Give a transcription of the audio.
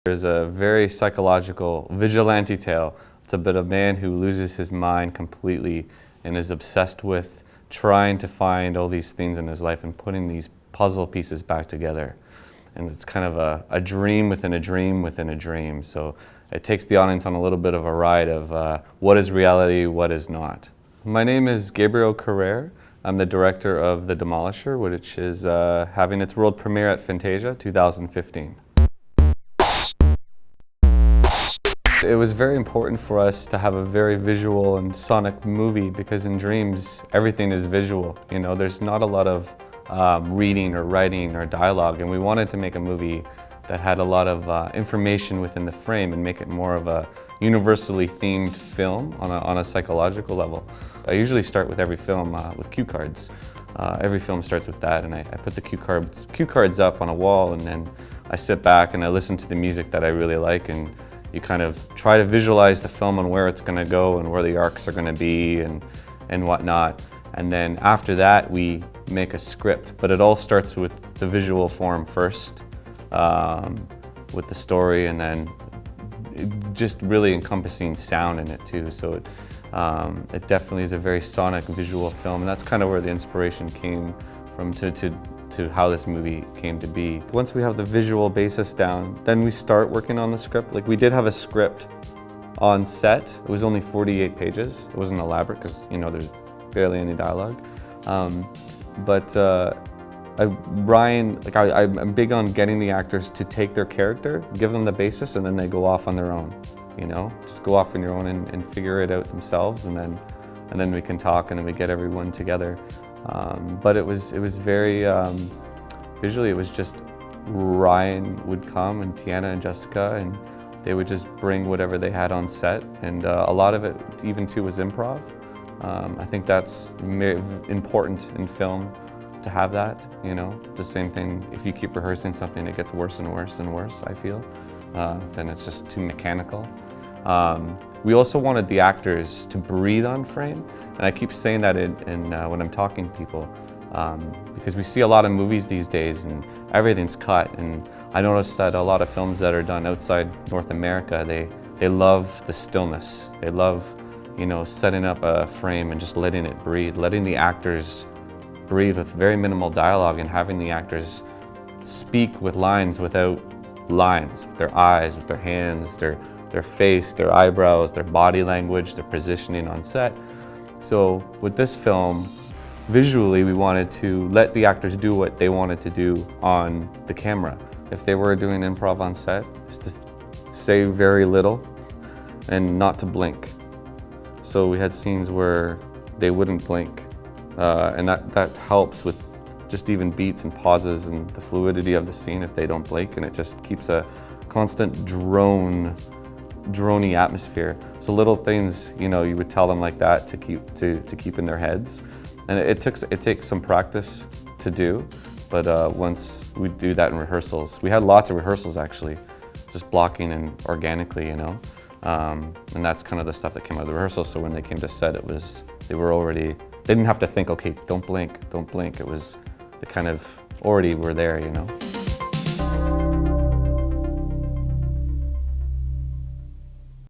There's a very psychological vigilante tale. It's about a man who loses his mind completely and is obsessed with trying to find all these things in his life and putting these puzzle pieces back together. And it's kind of a dream within a dream within a dream. So it takes the audience on a little bit of a ride of what is reality, what is not. My name is Gabriel Carrere. I'm the director of The Demolisher, which is having its world premiere at Fantasia 2015. It was very important for us to have a very visual and sonic movie because in dreams, everything is visual. You know, there's not a lot of reading or writing or dialogue, and we wanted to make a movie that had a lot of information within the frame and make it more of a universally themed film on a psychological level. I usually start with every film with cue cards. Every film starts with that, and I put the cue cards up on a wall, and then I sit back and I listen to the music that I really like, and you kind of try to visualize the film and where it's going to go and where the arcs are going to be and whatnot. And then after that, we make a script. But it all starts with the visual form first, with the story, and then just really encompassing sound in it too. So it definitely is a very sonic visual film, and that's kind of where the inspiration came from to how this movie came to be. Once we have the visual basis down, then we start working on the script. Like, we did have a script on set. It was only 48 pages. It wasn't elaborate because, you know, there's barely any dialogue. Ryan, like I'm big on getting the actors to take their character, give them the basis, and then they go off on their own. You know, just go off on your own and figure it out themselves, and then we can talk, and then we get everyone together. But it was very, visually it was just Ryan would come and Tiana and Jessica, and they would just bring whatever they had on set, and a lot of it even too was improv. I think that's important in film to have that, you know. The same thing, if you keep rehearsing something, it gets worse and worse and worse, I feel. Then it's just too mechanical. We also wanted the actors to breathe on frame, and I keep saying that when I'm talking to people, because we see a lot of movies these days and everything's cut, and I noticed that a lot of films that are done outside North America, they love the stillness. They love, you know, setting up a frame and just letting it breathe, letting the actors breathe with very minimal dialogue and having the actors speak with lines without lines, with their eyes, with their hands, their face, their eyebrows, their body language, their positioning on set. So with this film, visually we wanted to let the actors do what they wanted to do on the camera. If they were doing improv on set, it's to say very little and not to blink. So we had scenes where they wouldn't blink, and that helps with just even beats and pauses and the fluidity of the scene if they don't blink, and it just keeps a constant drony atmosphere. So little things, you know, you would tell them like that to keep in their heads, and it takes some practice to do. But once we do that in rehearsals, we had lots of rehearsals actually, just blocking and organically, you know, and that's kind of the stuff that came out of the rehearsals. So when they came to set, they didn't have to think, okay, don't blink, don't blink. It was, they kind of already were there, you know.